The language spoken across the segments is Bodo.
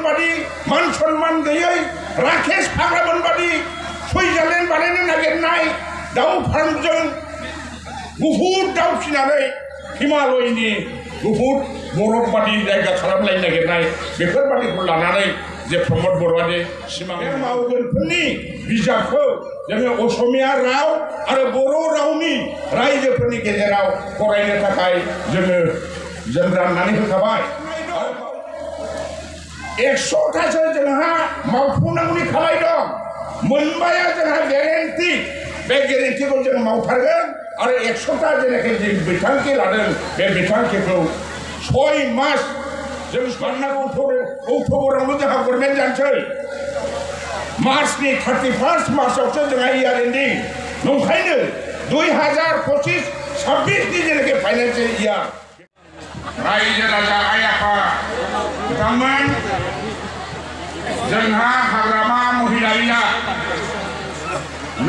बादि मान सन्मान गैयै राकेश फाग्लामोन बादि सुइजारलेण्ड बानायनो नागिरनाय दाउ फार्मजों गुफुर दाउ फिसिनानै हिमालयनि गुफुर बरफ बादि जायगा खालामलायनो नागिरनाय बेफोरबादिखौ लानानै जे प्रमद बर'आदि सिमां मावगोनफोरनि बिजाबखौ जोङो असमिया राव आरो बर' रावनि रायजोफोरनि गेजेराव फरायनो थाखाय जों राननानै होखाबाय 100टासो जोंहा मावफुंनांगौनि खामानि दं मोनबाया जोंहा गेरेन्टि बे गेरेन्टिखौ जों मावथारगोन आरो 100टा जेनाखि जों बिथांखि लादों बे बिथांखिखौ 6 मास जों साननांगौ अक्ट'बरावनो जोंहा गभर्नमेन्ट जानोसै मार्चनि 31 मार्चआवसो जोंहा इयार एन्डिं नंखायनो 2025-26नि जेनाखि फाइनान्सियेल इयार रायजो राजा आइ आफा बिथांमोन जोंहा हाग्रामा महिलारिया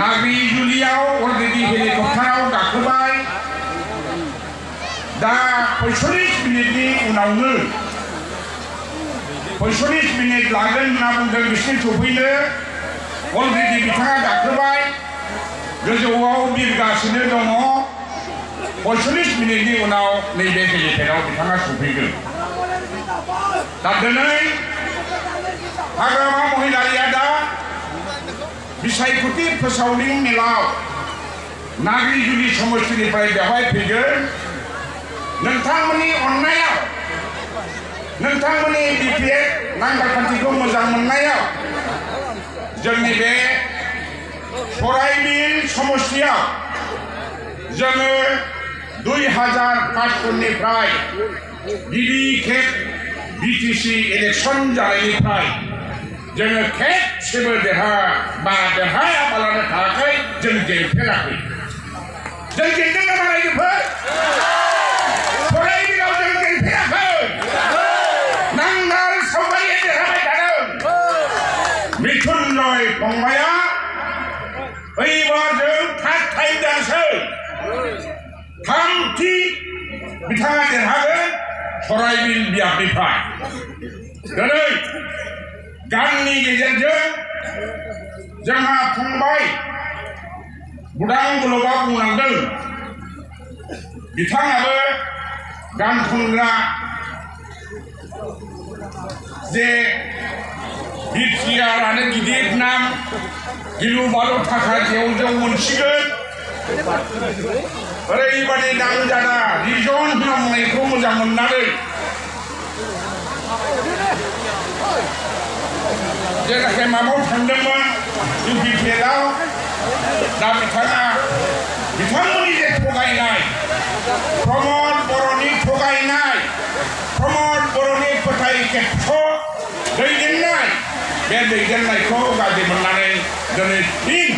नाग्रिजुलियाव अलरेडि हेलिकप्टाराव गाखोबाय दा 45 मिनिटनि उनावनो 45 मिनिट लागोन होनना बुंदों बिसिम सफैनो अलरेडि बिथाङा गाखोबाय गोजौआव बिरगासिनो दङ 45 मिनिटनि उनाव नैबे हेलिपेडआव बिथाङा सफैगोन दा दिनै हाग्रामा महिलारिया दा बिसायख'थि फोसावदिं मेलाव नाग्रिजुलि समष्टिनिफ्राय बेवहाय फैगोन नोंथांमोननि अननायाव नोंथांमोननि बिपिएफ नांगालखान्थिखौ मोजां मोननायाव जोंनि बे सराइबिल समष्टियाव जोङो 2005 गिबि खेब बिटिसि इलेक्सन जानायनिफ्राय जोङो खेबसेबो देरहायाबालानो थायाखै जों जेनफेराखै जों जेनदों नामा रायजोफोर सराइबिलाव जों जेनफेराखै नांगाल सावगारिया देरहाबाय थादों मृत्युन्जय फंबाया एबारजों थार्ड टाइम जानोसै थामथि बिथाङा देरहागोन सराइबिल बियाबनिफ्राय दिनै गाननि गेजेरजों जोंहा फंबाय बुदां बुलबा बुंलांदों बिथाङाबो गान खनग्रा जे बिटिआरआनो गिदिर नाम गिलु बालु थाखा जेवजों मोनसिगोन ओरैबादि नामजादा रिजन होनना बुंनायखौ मोजां मोननानै जेनाखि माबायाव थांदोंमोन इउपिपिएलआव दा बिथांमोननि जे थगायनाय प्रमद बर'नि थगायनाय प्रमद बर'नि फोथाय खेबस' दैदेननाय बे दैदेननायखौ गाज्रि मोननानै दिनै फिन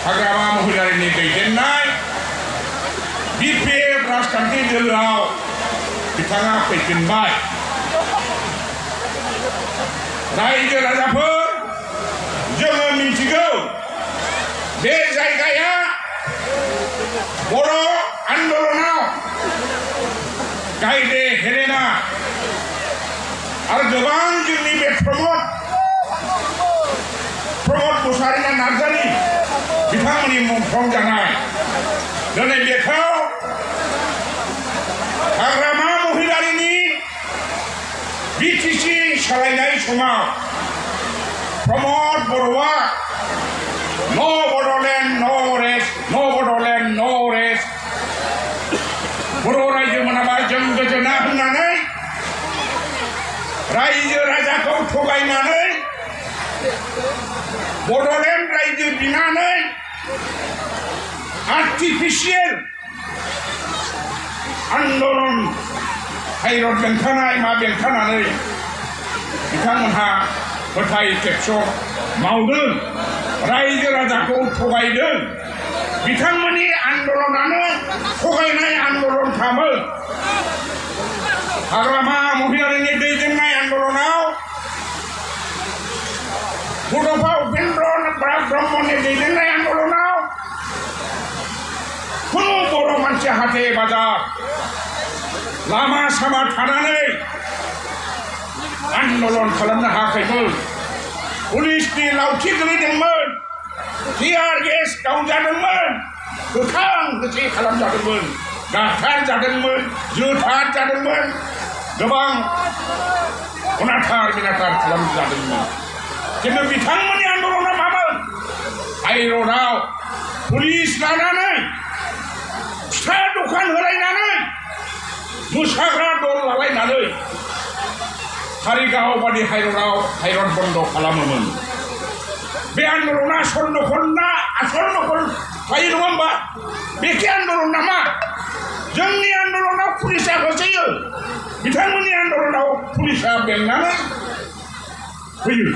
हाग्रामा महिलारिनि दैदेननाय बिपिएफ राजखान्थि दोलोआव बिथाङा फैफिनबाय रायजो राजाफोर जोङो मिन्थिगौ बे जायगाया बर' आन्दलनाव गायदे हेरेना आरो गोबां जोंनि बे प्रमद मुसाहारि नार्जारि बिथांमोननि मुंख्लं जानाय दिनै बेखौ हाग्रामा महिलारिनि बिटिसि सालायनाय समाव प्रमद बर'आ नो बड'लेण्ड नो रेस्ट नो बड'लेण्ड नो रेस्ट बर' रायजो मोनाबा जों गोजोना होननानै रायजो राजाखौ थगायनानै बड'लेण्ड रायजो बिनानै आर्टिफिशियेल आन्दलन हाइरड बेंखानाय मा बेंखानानै बिथांमोनहा फोथाय खेबस' मावदों रायजो राजाखौ थगायदों बिथांमोननि आन्दलनानो थगायनाय आन्दलनखामोन हाग्रामा महिलारिनि दैदेननाय आन्दलनाव बड'फा उपेन्द्र ब्रह्मनि दैदेननाय आन्दलनाव खुनु बर' मानसि हाथे बाजार लामा सामा थानानै आन्दलन खालामनो हायाखैमोन पुलिसनि लावथि गोलैदोंमोन टियार गेस गावजादोंमोन गोथां गोथै खालामजादोंमोन गाथार जादोंमोन जोथार जादोंमोन गोबां अनाथार बिनाथार खालामजादोंमोन खिन्थु बिथांमोननि आन्दलना मामोन हाइरडआव पुलिस लानानै फिथा दखान होलायनानै मोसाग्रा दल लालायनानै कारिगाव बादि हाइरडआव हाइरड बन्द खालामोमोन बे आन्दलना आसल नखल थायो नङा होमबा बेखे आन्दलन नामा जोंनि आन्दलनाव पुलिसा होसोयो बिथांमोननि आन्दलनाव पुलिसा बेंनानै फैयो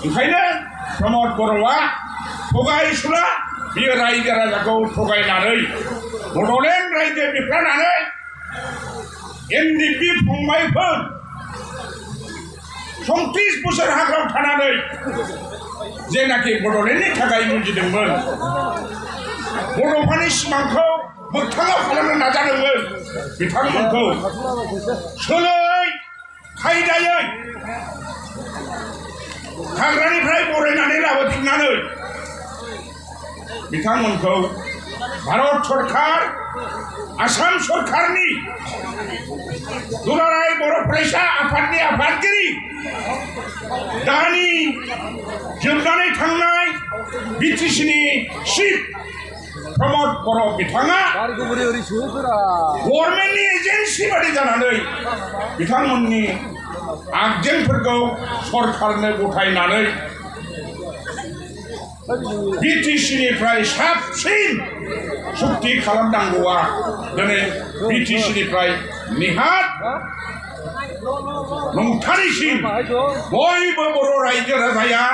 ओंखायनो प्रमद बर'आ थगायसुला बियो रायजो राजाखौ थगायनानै बड'लेण्ड रायजो बिफ्रानानै एनडिपि फंबायफोर 34 बोसोर हाग्रायाव थानानै जेनाखि बड'लेण्डनि थाखाय जुजिदोंमोन बड'फानि सिमांखौ मोगथाङाव खालामनो नाजादोंमोन बिथांमोनखौ सोलै खायदायै हाग्रानिफ्राय बरायनानै लाबोफिननानै बिथांमोनखौ भारत सरकार आसाम सरकारनि दुलाराय बर' फरायसा आफादनि आफादगिरि दानि जोबनानै थांनाय बिटिसिनि चिफ प्रमद बर' बिथाङा गभर्नमेन्टनि एजेन्सि बादि जानानै बिथांमोननि आगजेंफोरखौ सरकारनो गथायनानै बिटिसिनिफ्राय साबसिन सुक्ति खालामनांगौआ दिनै बिटिसिनिफ्राय निहात नंथारैसिम बयबो बर' रायजो राजाया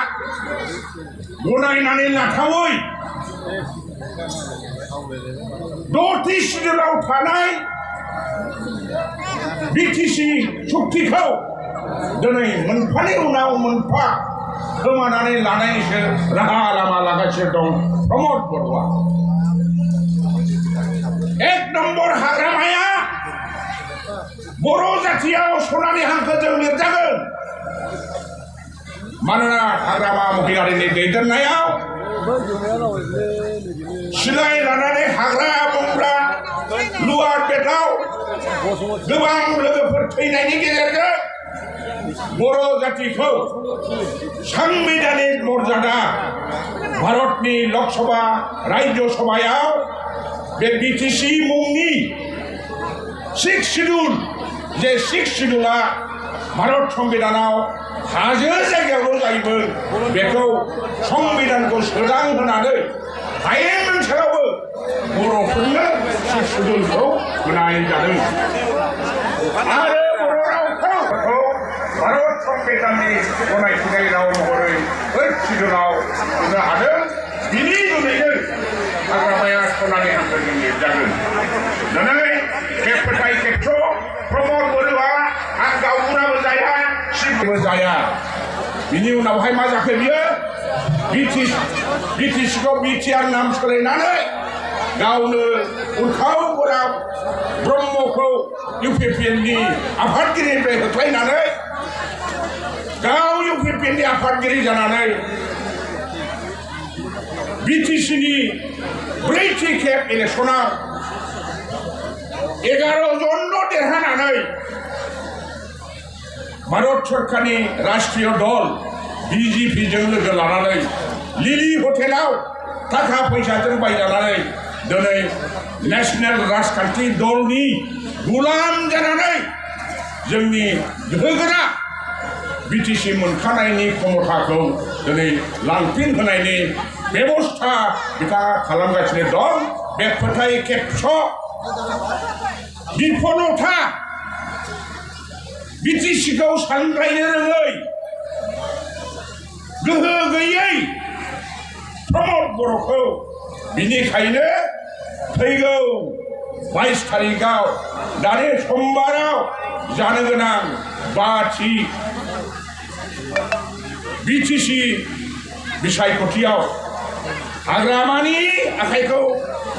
गनायनानै लाथावै 6थि सिडुलाव थानाय बिटिसि सुक्तिखौ दिनै मोनफानि उनाव मोनफा खोमानानै लानायनिसो राहा लामा लागासिनो दं प्रमद बर'आ 1 नम्बर हाग्रामाया बर' जाथियाव सनानि हांखोजों लिरजागोन मानोना हाग्रामा महिलारिनि दैदेननायाव सिलाय लानानै हाग्रा बंग्रा लुवार बेटआव गोबां लोगोफोर थैनायनि गेजेरजों बर' जातिखौ संबिधानिक मर्यादा भारतनि लकसभा राज्य सभायाव बे बिटिसि मुंनि 6 शिड्यूल जे 6 शिड्यूला भारत संविधानाव हाजो जायगायावल' जायोमोन बेखौ संविधानखौ सोदां होनानै हायेन ओनसोलावबो बर'फोरनो 6 शिड्यूलखौ होनाय जादों आरो बर' रावखौ भारत संविधाननि गनायथिनाय राव महरै 8 शिड्यूलाव होनो हादों बिनि जुनैनो हाग्रामाया सनानि हांखोजों लिरजागोन दिनै खेबफोथाय खेबस' प्रमद बर'आ आं गावबुराबो जाया सिबो जाया बिनि उनावहाय मा जाखो बियो बिटिसिखौ बिटिआर नाम सोलायनानै गावनो उरखाव बराव ब्रह्मखौ इउपिपिएलनि आफादगिरिनिफ्राय होख्लायनानै गाव इउपिपिएलनि आफादगिरि जानानै बिटिसिनि 4थि खेब इलेक्सनाव 11 जनल' देरहानानै भारत सरकारनि राष्ट्रीय दल बिजेपिजों लोगो लानानै लिलि हटेलाव थाखा फैसाजों बायजानानै दिनै नेशनेल राजखान्थि दलनि गुलाम जानानै जोंनि गोहोगोरा बिटिसि मोनखानायनि क्षमताखौ दिनै लांफिन होनायनि बेबस्था बिथाङा खालामगासिनो दं बे फोथाय खेबस' बिफलथा बिटिसिखौ सानद्रायनो रोङै गोहो गैयै प्रमद बर'खौ बिनिखायनो फैगौ 22 तारिखआव दानि समबाराव जानो गोनां 5थि बिटिसि बिसायख'थियाव हाग्रामानि आखाइखौ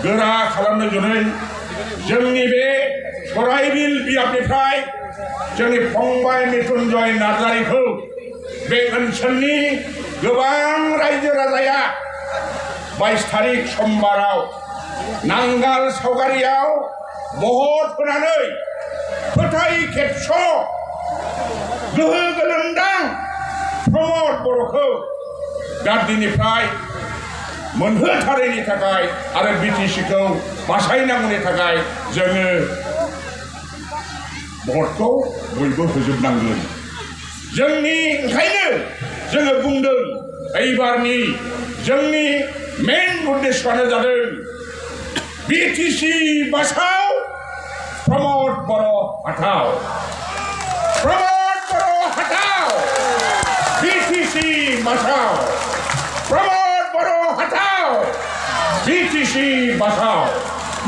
गोरा खालामनो जुनै जोंनि बे सराइबिल बियाबनिफ्राय जोंनि फंबाय मृत्युंजय नार्जारिखौ बे ओनसोलनि गोबां रायजो राजाया 22 तारिख समबाराव नांगाल सावगारियाव भट होनानै फोथाय खेबस' गोहो गोलोमदां प्रमद बर'खौ गारदिनिफ्राय मोनहोथारैनि थाखाय आरो बिटिसिखौ बासायनांगौनि थाखाय जोङो भटखौ बयबो होजोबनांगोन। जोंनि ओंखायनो जोङो बुंदों एबारनि जोंनि मेन उद्देश्यआनो जादों बिटिसि बासाव प्रमद बर' हटाव, प्रमद बर' हटाव, बिटिसि बासाव, प्रमद बर' हटाव, बिटिसि बासाव।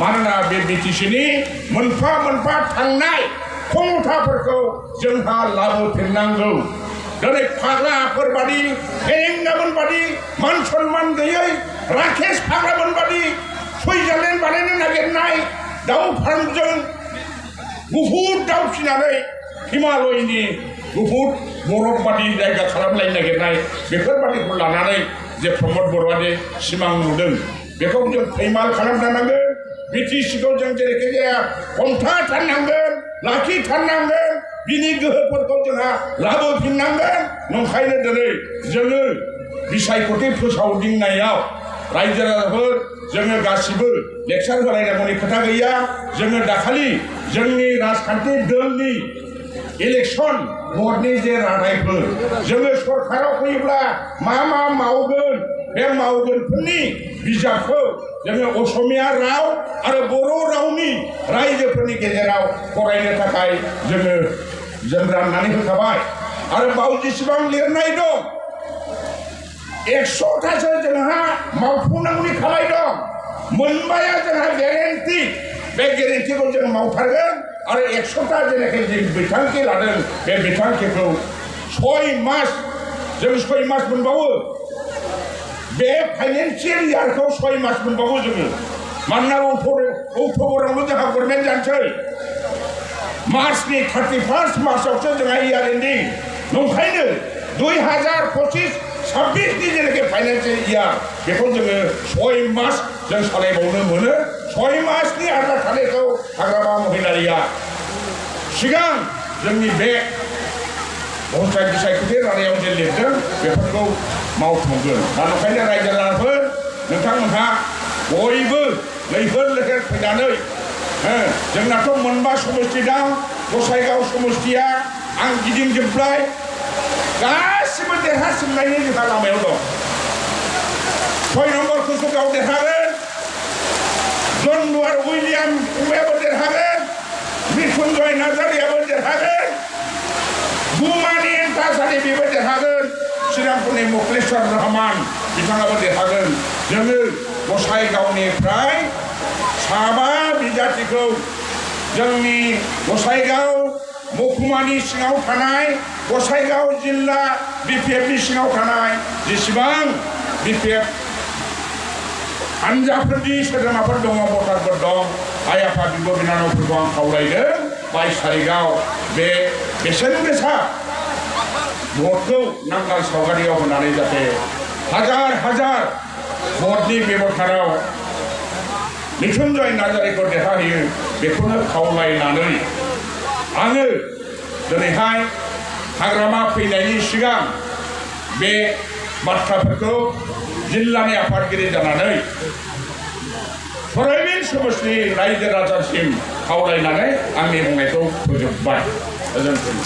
मानोना बे बिटिसिनि मोनफा मोनफा थांनाय क्षमताफोरखौ जोंहा लाबोफिननांगौ। दिनै फाग्लाफोर बादि फेरेंगामोन बादि मान सन्मान गैयै राकेश फाग्लामोन बादि सुइजारलेण्ड बानायनो नागिरनाय दाउ फार्मजों गुफुर दाउ फिसिनानै हिमालयनि गुफुर बरफ बादि जायगा खालामलायनो नागिरनाय बेफोरबादिखौ लानानै जे प्रमद बर'आदि सिमां नुदों बेखौ जों फैमाल खालामथारनांगोन। बिटिसिखौ जों जेरैखिजाया हमथाथारनांगोन, लाखिथारनांगोन, बिनि गोहोफोरखौ जोंहा लाबोफिननांगोन। नंखायनो दिनै जोङो बिसायख'थि फोसावदिंनायाव रायजो राजाफोर जोङो गासिबो लेक्सार होलायनांगौनि खोथा गैया। जोङो दाखालि जोंनि राजखान्थि दलनि इलेक्सन बर्डनि जे रादायफोर जोङो सरकाराव फैयोब्ला मा मा मावगोन बे मावगोनफोरनि बिजाबखौ जोङो असमिया राव आरो बर' रावनि रायजोफोरनि गेजेराव फरायनो थाखाय जों राननानै होखाबाय। आरो बाव जेसेबां लिरनाय दं 100थासो जोंहा मावफुंनांगौनि खामानि दं। मोनबाया जोंहा गेरेन्टि, बे गेरेन्टिखौ जों मावथारगोन। आरो 100था जेनाखि जों बिथांखि लादों बे बिथांखिखौ 6 मास जों 6 मास मोनबावो। बे फाइनेन्सियेल इयारखौ 6 मास मोनबावो जोङो। मानोना अक्ट'बरावनो जोंहा गभर्नमेन्ट जानोसै। मार्चनि 31 मार्चआवसो जोंहा इयार एन्डिं। नंखायनो 2025-26नि जेनाखि फाइनेन्सियेल इयार बेखौ जोङो 6 मास जों सालायबावनो मोनो। 6 मासनि आद्रा थानायखौ हाग्रामा महिलारिया सिगां जोंनि बे पन्सायत बिसायख'थि रादायाव जे लिरदों बेफोरखौ मावफुंगोन। दा नंखायनो रायजो राजाफोर नोंथांमोनहा बयबो लैहोर लैहोर फैनानै जोंनाथ' मोनबा समस्ति दं। गसाइगाव समस्तिया आं गिदिंजोबबाय, गासिबो देरहाजोबनायनि जोंहा लामायाव दं। 6 नम्बर कुसुगाव देरहागोन, जनदुवार उइलियाम फंबायाबो देरहागोन, मृत्युंजय नार्जारियाबो देरहागोन, गुमानि एन्टासारि बेबो देरहागोन, श्रीरामपुरनि मुखलेश्वर रहमान बिथाङाबो देरहागोन। जोङो गसाइगावनिफ्राय 7 बिजाथिखौ जोंनि गसाइगाव महकुमानि सिङाव थानाय गसाइगाव जिल्ला बिपिएफनि सिङाव थानाय जेसेबां बिपिएफ हानजाफोरनि सोद्रोमाफोर दङ, भटारफोर दं, आइ आफा बिब' बिनानावफोरखौ आं खावलायदों 22 तारिखआव बे बेसेन गोसा भटखौ नांगाल सावगारियाव होनानै जाहाथे हाजार हाजार भटनि बेब'स्थायाव मृत्युंजय नार्जारिखौ देरहाहोयो बेखौनो खावलायनानै आङो दिनैहाय हाग्रामा फैनायनि सिगां बे बाथ्राफोरखौ जिल्लानि आफादगिरि जानानै सराइबिल समस्तिनि रायजो राजासिम खावलायनानै आंनि बुंनायखौ फोजोबबाय। गोजोन्थों।